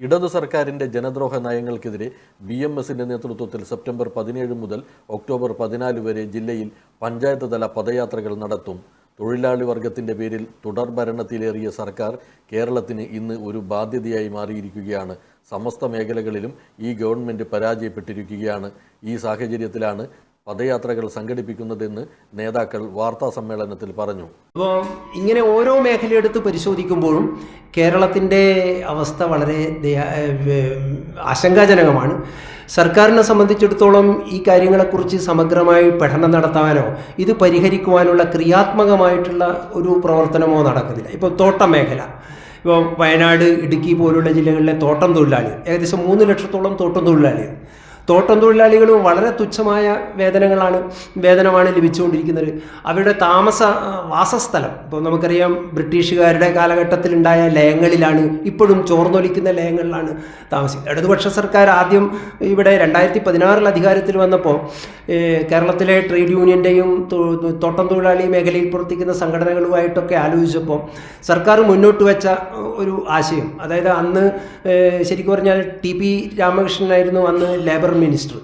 ഇടതു സർക്കാരിന്റെ ജനദ്രോഹ നയങ്ങൾക്കെതിരെ BMSന്റെ നേതൃത്വത്തിൽ സെപ്റ്റംബർ 17 മുതൽ ഒക്ടോബർ 14 വരെ ജില്ലയിൽ പഞ്ചായത്ത് തല പദയാത്രകൾ നടത്തും. തൊഴിലാളി വർഗത്തിന്റെ പേരിൽ തുടർഭരണത്തിലേറിയ സർക്കാർ കേരളത്തിന് ഇന്ന് ഒരു ബാധ്യതയായി മാറിയിരിക്കുകയാണ്. സമസ്ത മേഖലകളിലും ഈ ഗവൺമെന്റ് പരാജയപ്പെട്ടിരിക്കുകയാണ്. ഈ സാഹചര്യത്തിലാണ് പദയാത്രകൾ സംഘടിപ്പിക്കുന്നതെന്ന് നേതാക്കൾ വാർത്താ സമ്മേളനത്തിൽ പറഞ്ഞു. അപ്പോൾ ഇങ്ങനെ ഓരോ മേഖലയെടുത്ത് പരിശോധിക്കുമ്പോഴും കേരളത്തിൻ്റെ അവസ്ഥ വളരെ ആശങ്കാജനകമാണ്. സർക്കാരിനെ സംബന്ധിച്ചിടത്തോളം ഈ കാര്യങ്ങളെക്കുറിച്ച് സമഗ്രമായി പഠനം നടത്താനോ ഇത് പരിഹരിക്കുവാനുള്ള ക്രിയാത്മകമായിട്ടുള്ള ഒരു പ്രവർത്തനമോ നടക്കുന്നില്ല. ഇപ്പോൾ തോട്ടം മേഖല, ഇപ്പോൾ വയനാട്, ഇടുക്കി പോലുള്ള ജില്ലകളിലെ തോട്ടം തൊഴിലാളികൾ ഏകദേശം 3 ലക്ഷത്തോളം തോട്ടം തൊഴിലാളികളും വളരെ തുച്ഛമായ വേതനമാണ് ലഭിച്ചുകൊണ്ടിരിക്കുന്നത്. അവരുടെ വാസസ്ഥലം ഇപ്പോൾ നമുക്കറിയാം, ബ്രിട്ടീഷുകാരുടെ കാലഘട്ടത്തിലുണ്ടായ ലയങ്ങളിലാണ്, ഇപ്പോഴും ചോർന്നൊലിക്കുന്ന ലയങ്ങളിലാണ് താമസിക്കുന്നത്. ഇടതുപക്ഷ സർക്കാർ ആദ്യം ഇവിടെ 2016 അധികാരത്തിൽ വന്നപ്പോൾ കേരളത്തിലെ ട്രേഡ് യൂണിയൻ്റെയും തോട്ടം തൊഴിലാളി മേഖലയിൽ പ്രവർത്തിക്കുന്ന സംഘടനകളുമായിട്ടൊക്കെ ആലോചിച്ചപ്പോൾ സർക്കാർ മുന്നോട്ട് വെച്ച ഒരു ആശയം, അതായത് അന്ന് ശരിക്കും പറഞ്ഞാൽ TP രാമകൃഷ്ണനായിരുന്നു അന്ന് ലേബർ മിനിസ്റ്റർ.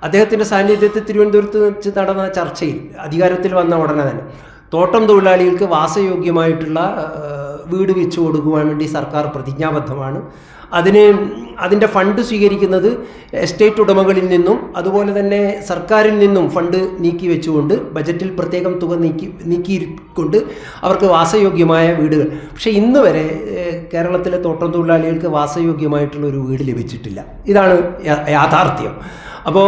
അദ്ദേഹത്തിൻ്റെ സാന്നിധ്യത്തിൽ തിരുവനന്തപുരത്ത് വെച്ച് നടന്ന ചർച്ചയിൽ അധികാരത്തിൽ വന്ന ഉടനെ തന്നെ തോട്ടം തൊഴിലാളികൾക്ക് വാസയോഗ്യമായിട്ടുള്ള വീട് വെച്ചു കൊടുക്കുവാൻ വേണ്ടി സർക്കാർ പ്രതിജ്ഞാബദ്ധമാണ്. അതിൻ്റെ ഫണ്ട് സ്വീകരിക്കുന്നത് എസ്റ്റേറ്റ് ഉടമകളിൽ നിന്നും അതുപോലെ തന്നെ സർക്കാരിൽ നിന്നും ഫണ്ട് നീക്കി വെച്ചുകൊണ്ട് ബജറ്റിൽ പ്രത്യേകം തുക നീക്കിക്കൊണ്ട് അവർക്ക് വാസയോഗ്യമായ വീടുകൾ. പക്ഷേ ഇന്ന് വരെ കേരളത്തിലെ തോട്ടം തൊഴിലാളികൾക്ക് വാസയോഗ്യമായിട്ടുള്ള ഒരു വീട് ലഭിച്ചിട്ടില്ല. ഇതാണ് യാഥാർത്ഥ്യം. അപ്പോൾ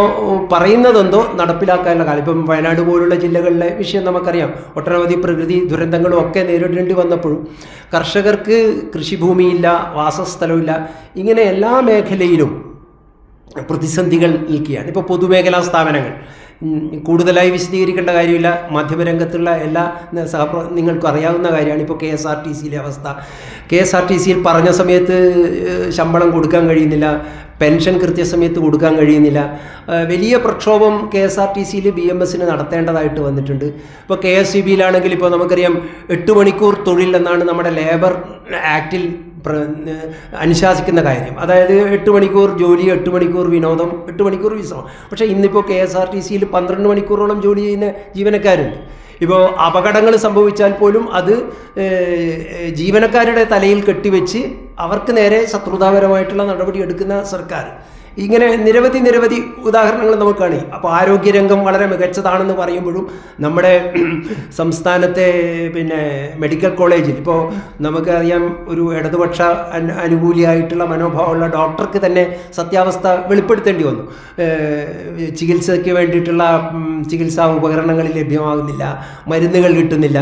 പറയുന്നതെന്തോ നടപ്പിലാക്കാനുള്ള കാലം. ഇപ്പം വയനാട് പോലുള്ള ജില്ലകളിലെ വിഷയം നമുക്കറിയാം. ഒട്ടനവധി പ്രകൃതി ദുരന്തങ്ങളും ഒക്കെ നേരിടേണ്ടി വന്നപ്പോഴും കർഷകർക്ക് കൃഷിഭൂമിയില്ല, വാസസ്ഥലമില്ല. ഇങ്ങനെ എല്ലാ മേഖലയിലും പ്രതിസന്ധികൾ നിൽക്കുകയാണ്. ഇപ്പോൾ പൊതുമേഖലാ സ്ഥാപനങ്ങൾ കൂടുതലായി വിശദീകരിക്കേണ്ട കാര്യമില്ല. മാധ്യമരംഗത്തുള്ള എല്ലാ നിങ്ങൾക്കും അറിയാവുന്ന കാര്യമാണ്. ഇപ്പോൾ KSRTCയിലെ അവസ്ഥ. KSRTCയിൽ പറഞ്ഞ സമയത്ത് ശമ്പളം കൊടുക്കാൻ കഴിയുന്നില്ല, പെൻഷൻ കൃത്യസമയത്ത് കൊടുക്കാൻ കഴിയുന്നില്ല. വലിയ പ്രക്ഷോഭം KSRTCയിൽ BMSന് നടത്തേണ്ടതായിട്ട് വന്നിട്ടുണ്ട്. ഇപ്പോൾ KSEBയിലാണെങ്കിൽ ഇപ്പോൾ നമുക്കറിയാം 8 മണിക്കൂർ തൊഴിൽ എന്നാണ് നമ്മുടെ ലേബർ ആക്റ്റിൽ അനുശാസിക്കുന്ന കാര്യം. അതായത് 8 മണിക്കൂർ ജോലി, 8 മണിക്കൂർ വിനോദം, 8 മണിക്കൂർ വിശ്രമം. പക്ഷേ ഇന്നിപ്പോൾ KSRTCയിൽ 12 മണിക്കൂറോളം ജോലി ചെയ്യുന്ന ജീവനക്കാരുണ്ട്. ഇപ്പോൾ അപകടങ്ങൾ സംഭവിച്ചാൽ പോലും അത് ജീവനക്കാരുടെ തലയിൽ കെട്ടിവെച്ച് അവർക്ക് നേരെ ശത്രുതാപരമായിട്ടുള്ള നടപടി എടുക്കുന്ന സർക്കാർ. ഇങ്ങനെ നിരവധി ഉദാഹരണങ്ങൾ നമുക്ക് കാണാം. അപ്പോൾ ആരോഗ്യരംഗം വളരെ മികച്ചതാണെന്ന് പറയുമ്പോഴും നമ്മുടെ സംസ്ഥാനത്തെ മെഡിക്കൽ കോളേജിൽ ഇപ്പോൾ നമുക്കറിയാം, ഒരു ഇടതുപക്ഷ അനുകൂലിയായിട്ടുള്ള മനോഭാവമുള്ള ഡോക്ടർക്ക് തന്നെ സത്യാവസ്ഥ വെളിപ്പെടുത്തേണ്ടി വന്നു. ചികിത്സയ്ക്ക് വേണ്ടിയിട്ടുള്ള ചികിത്സാ ഉപകരണങ്ങൾ ലഭ്യമാകുന്നില്ല, മരുന്നുകൾ കിട്ടുന്നില്ല,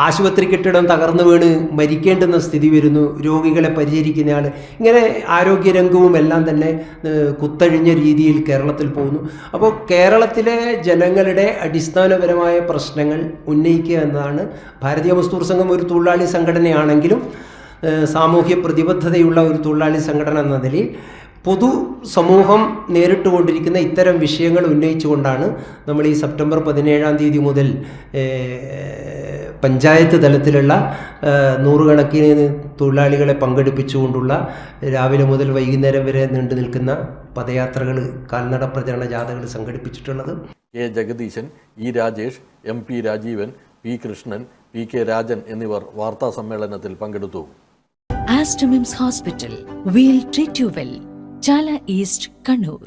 ആശുപത്രി കെട്ടിടം തകർന്നു വീണ് മരിക്കേണ്ടുന്ന സ്ഥിതി വരുന്നു, രോഗികളെ പരിചരിക്കുന്നയാൾ. ഇങ്ങനെ ആരോഗ്യരംഗവും എല്ലാം തന്നെ കുത്തഴിഞ്ഞ രീതിയിൽ കേരളത്തിൽ പോകുന്നു. അപ്പോൾ കേരളത്തിലെ ജനങ്ങളുടെ അടിസ്ഥാനപരമായ പ്രശ്നങ്ങൾ ഉന്നയിക്കുക എന്നതാണ്. ഭാരതീയ മസ്ദൂർ സംഘം ഒരു തൊഴിലാളി സംഘടനയാണെങ്കിലും സാമൂഹ്യ പ്രതിബദ്ധതയുള്ള ഒരു തൊഴിലാളി സംഘടന എന്ന നിലയിൽ പൊതു സമൂഹം നേരിട്ടുകൊണ്ടിരിക്കുന്ന ഇത്തരം വിഷയങ്ങൾ ഉന്നയിച്ചുകൊണ്ടാണ് നമ്മൾ ഈ സെപ്റ്റംബർ 17 മുതൽ പഞ്ചായത്ത് തലത്തിലുള്ള 100 കണക്കിന് തൊഴിലാളികളെ പങ്കെടുപ്പിച്ചുകൊണ്ടുള്ള രാവിലെ മുതൽ വൈകുന്നേരം വരെ നീണ്ടു നിൽക്കുന്ന പദയാത്രകൾ, കാൽനട പ്രചരണ ജാഥകൾ സംഘടിപ്പിച്ചിട്ടുള്ളത്. K. ജഗദീശൻ, E. Rajesh, MP. Rajeevan, P. Krishnan, PK. Rajan എന്നിവർ വാർത്താ സമ്മേളനത്തിൽ പങ്കെടുത്തു. Aster MIMS Hospital, we'll treat you well. Chala East, Kannur.